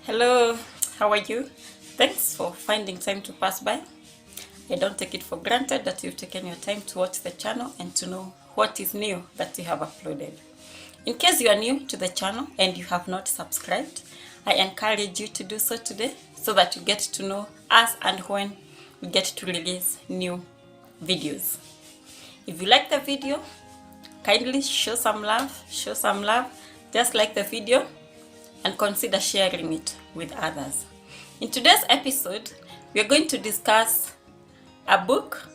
Hello, how are you? Thanks for finding time to pass by. I don't take it for granted that you've taken your time to watch the channel and to know what is new that we have uploaded. In case you are new to the channel and you have not subscribed, I encourage you to do so today so that you get to know us and when we get to release new videos. If you like the video, kindly show some love, just like the video and consider sharing it with others. In today's episode, we are going to discuss a book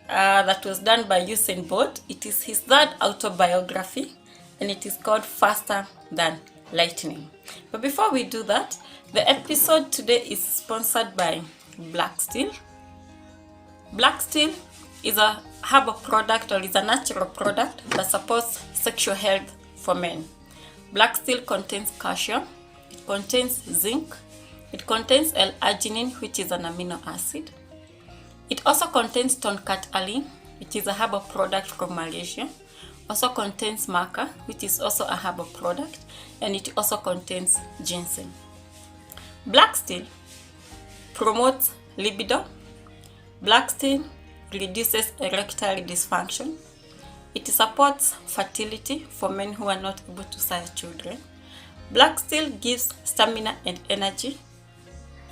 that was done by Usain Bolt. It is his third autobiography and it is called Faster Than Lightning. But before we do that, the episode today is sponsored by Black Steel. Black Steel is a herbal product or is a natural product that supports sexual health for men. Black Steel contains calcium, it contains zinc, it contains L-arginine, which is an amino acid. It also contains toncatali, which is a herbal product from Malaysia. Also contains maca, which is also a herbal product, and it also contains ginseng. Black Steel promotes libido. Black Steel reduces erectile dysfunction. It supports fertility for men who are not able to sire children. Black Steel gives stamina and energy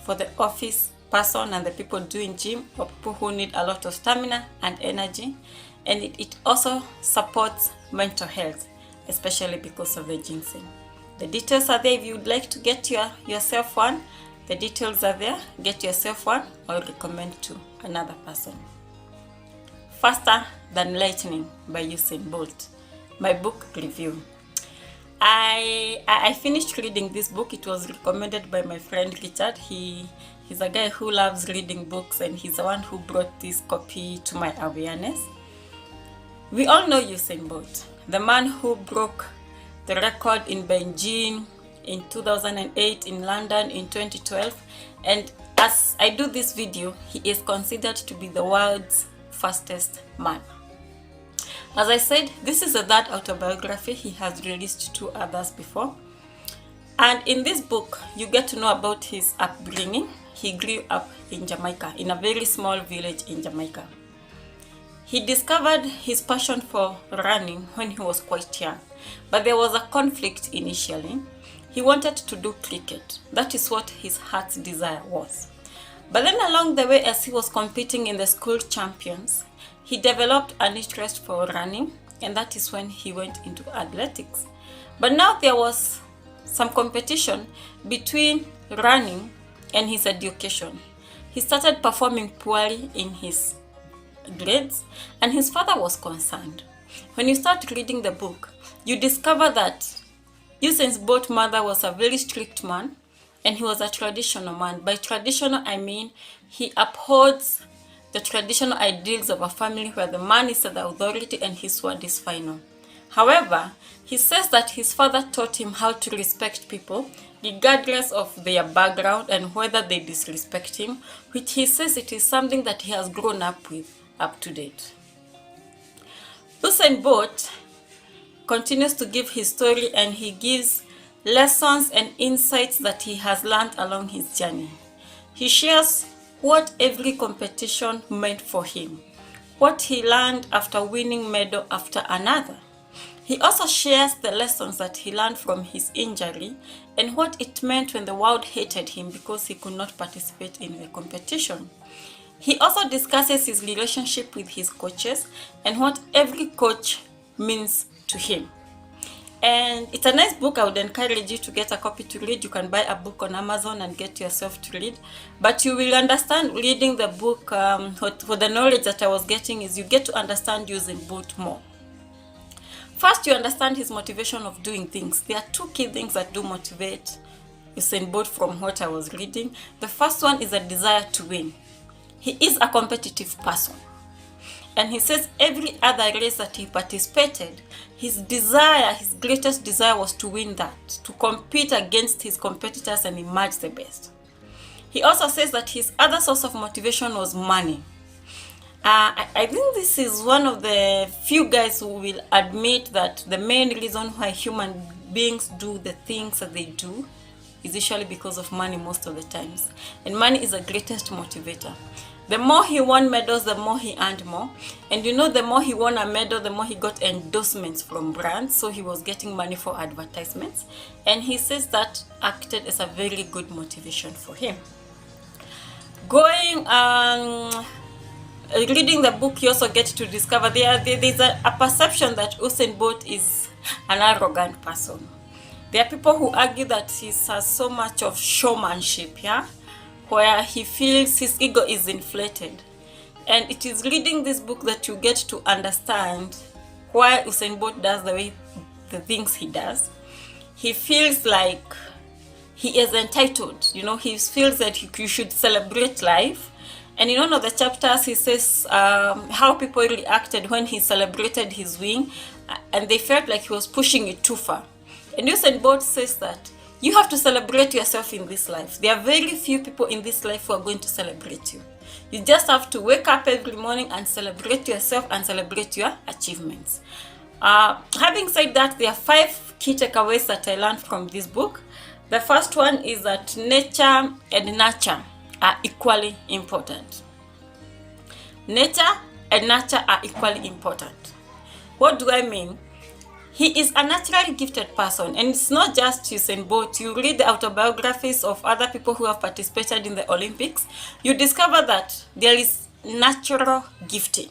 for the office person and the people doing gym or people who need a lot of stamina and energy. And it also supports mental health, especially because of the ginseng. The details are there if you would like to get yourself one. The details are there. Get yourself one or recommend to another person. Faster Than Lightning by Usain Bolt, my book review. I finished reading this book. It was recommended by my friend Richard. He's a guy who loves reading books and he's the one who brought this copy to my awareness. We all know Usain Bolt, the man who broke the record in Beijing in 2008, in London in 2012, and as I do this video, he is considered to be the world's fastest man. As I said, this is the third autobiography. He has released two others before. And in this book, you get to know about his upbringing. He grew up in Jamaica, in a very small village in Jamaica. He discovered his passion for running when he was quite young, but there was a conflict initially. He wanted to do cricket. That is what his heart's desire was. But then along the way, as he was competing in the school champions, he developed an interest for running, and that is when he went into athletics. But now there was some competition between running and his education. He started performing poorly in his grades, and his father was concerned. When you start reading the book, you discover that Usain Bolt's mother was a very strict man, and he was a traditional man. By traditional, I mean he upholds the traditional ideals of a family where the man is the authority and his word is final. However, he says that his father taught him how to respect people, regardless of their background and whether they disrespect him, which he says it is something that he has grown up with up to date. Usain Bolt continues to give his story, and he gives lessons and insights that he has learned along his journey. He shares what every competition meant for him, what he learned after winning medal after another. He also shares the lessons that he learned from his injury and what it meant when the world hated him because he could not participate in the competition. He also discusses his relationship with his coaches and what every coach means to him. And it's a nice book. I would encourage you to get a copy to read. You can buy a book on Amazon and get yourself to read. But you will understand reading the book, for the knowledge that I was getting is you get to understand Usain Bolt more. First, you understand his motivation of doing things. There are two key things that do motivate Usain Bolt from what I was reading. The first one is a desire to win. He is a competitive person. And he says every other race that he participated, his greatest desire was to win that, to compete against his competitors and emerge the best. He also says that his other source of motivation was money. I think this is one of the few guys who will admit that the main reason why human beings do the things that they do is usually because of money most of the times. And money is the greatest motivator. The more he won medals, the more he earned more. And you know, the more he won a medal, the more he got endorsements from brands. So he was getting money for advertisements. And he says that acted as a very good motivation for him. Reading the book, you also get to discover there's a perception that Usain Bolt is an arrogant person. There are people who argue that he has so much of showmanship, yeah, where he feels his ego is inflated. And it is reading this book that you get to understand why Usain Bolt does the things he does. He feels like he is entitled, you know, he feels that you should celebrate life. And in one of the chapters, he says how people reacted when he celebrated his win, and they felt like he was pushing it too far. And Usain Bolt says that you have to celebrate yourself in this life. There are very few people in this life who are going to celebrate you. You just have to wake up every morning and celebrate yourself and celebrate your achievements. Having said that, there are 5 key takeaways that I learned from this book. The first one is that nature and nurture are equally important. Nature and nurture are equally important. What do I mean? He is a naturally gifted person, and it's not just Usain Bolt. You read the autobiographies of other people who have participated in the Olympics, you discover that there is natural gifting.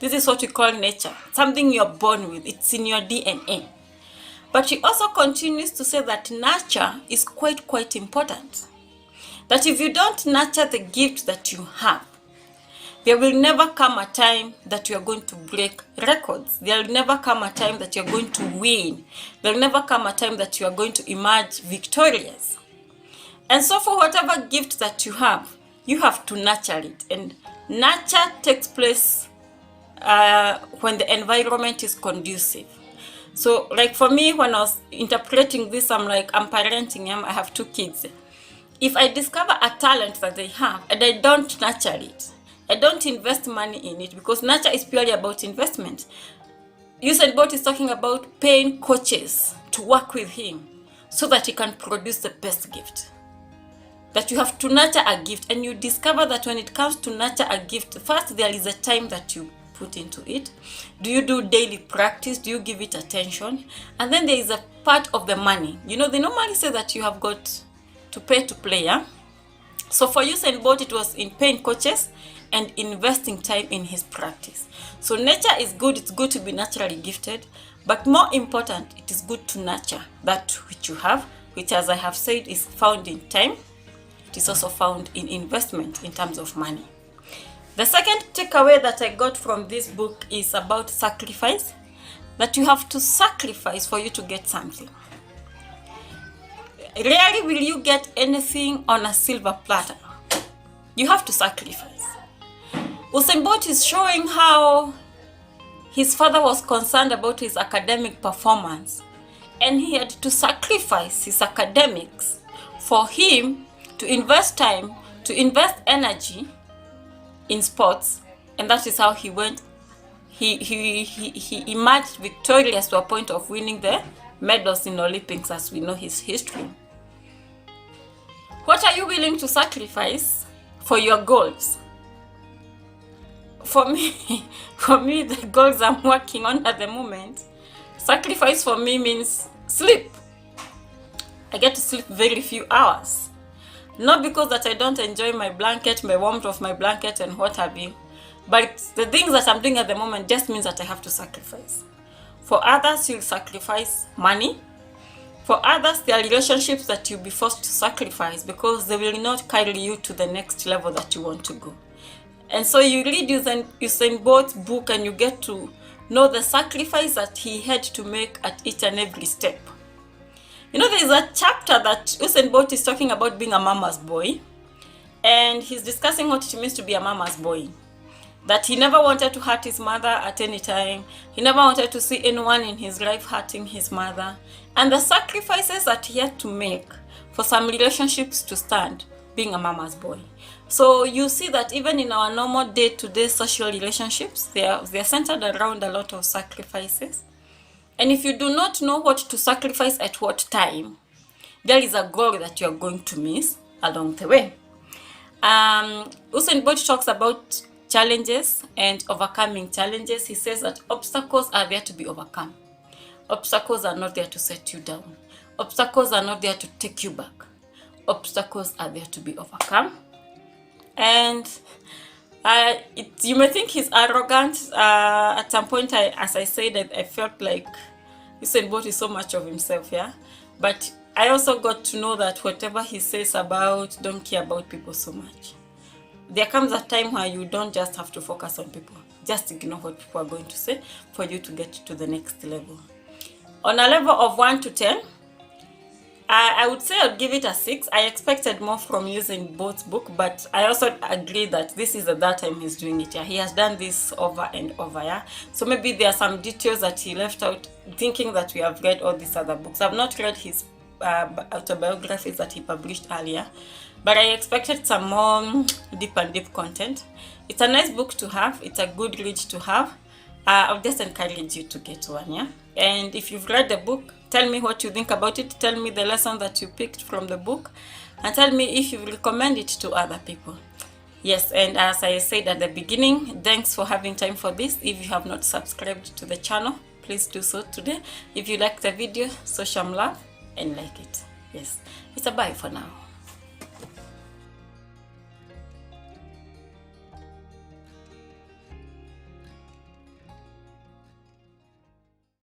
This is what we call nature, something you're born with. It's in your DNA. But he also continues to say that nurture is quite important. That if you don't nurture the gift that you have, there will never come a time that you are going to break records. There will never come a time that you are going to win. There will never come a time that you are going to emerge victorious. And so for whatever gift that you have to nurture it. And nurture takes place when the environment is conducive. So like for me, when I was interpreting this, I'm parenting them. I have 2 kids. If I discover a talent that they have and I don't nurture it, I don't invest money in it, because nurture is purely about investment. Usain Bolt is talking about paying coaches to work with him so that he can produce the best gift. That you have to nurture a gift, and you discover that when it comes to nurture a gift, first there is a time that you put into it. Do you do daily practice? Do you give it attention? And then there is a part of the money. You know, they normally say that you have got to pay to play, yeah? So for Usain Bolt, it was in paying coaches and investing time in his practice. So nature is good. It's good to be naturally gifted, but more important, it is good to nurture that which you have, which, as I have said, is found in time. It is also found in investment in terms of money. The second takeaway that I got from this book is about sacrifice, that you have to sacrifice for you to get something. Rarely will you get anything on a silver platter. You have to sacrifice. Usain Bolt is showing how his father was concerned about his academic performance, and he had to sacrifice his academics for him to invest time, to invest energy in sports, and that is how he went. He emerged victorious to a point of winning the medals in Olympics, as we know his history. What are you willing to sacrifice for your goals? For me, the goals I'm working on at the moment, sacrifice for me means sleep. I get to sleep very few hours. Not because that I don't enjoy my blanket, my warmth of my blanket and what have you, but the things that I'm doing at the moment just means that I have to sacrifice. For others, you'll sacrifice money. For others, there are relationships that you'll be forced to sacrifice because they will not carry you to the next level that you want to go. And so you read Usain Bolt's book and you get to know the sacrifice that he had to make at each and every step. You know, there is a chapter that Usain Bolt is talking about being a mama's boy, and he's discussing what it means to be a mama's boy. That he never wanted to hurt his mother at any time. He never wanted to see anyone in his life hurting his mother. And the sacrifices that he had to make for some relationships to stand, being a mama's boy. So you see that even in our normal day-to-day social relationships, they are centered around a lot of sacrifices. And if you do not know what to sacrifice at what time, there is a goal that you're going to miss along the way. Usain Bolt talks about challenges and overcoming challenges. He says that obstacles are there to be overcome. Obstacles are not there to set you down. Obstacles are not there to take you back. Obstacles are there to be overcome. And you may think he's arrogant. At some point, as I said, I felt like Usain Bolt is so much of himself, yeah? But I also got to know that whatever he says about, don't care about people so much. There comes a time where you don't just have to focus on people. Just ignore what people are going to say for you to get to the next level. On a level of 1 to 10, I would say I'd give it a 6. I expected more from Usain Bolt's book, but I also agree that this is the third time he's doing it. Yeah, he has done this over and over. Yeah, so maybe there are some details that he left out, thinking that we have read all these other books. I've not read his autobiographies that he published earlier, but I expected some more deep content. It's a nice book to have. It's a good read to have. I'll just encourage you to get one. Yeah, and if you've read the book, tell me what you think about it. Tell me the lesson that you picked from the book, and tell me if you recommend it to other people. Yes, and as I said at the beginning, thanks for having time for this. If you have not subscribed to the channel, please do so today. If you like the video, show some love and like it. Yes, it's a bye for now.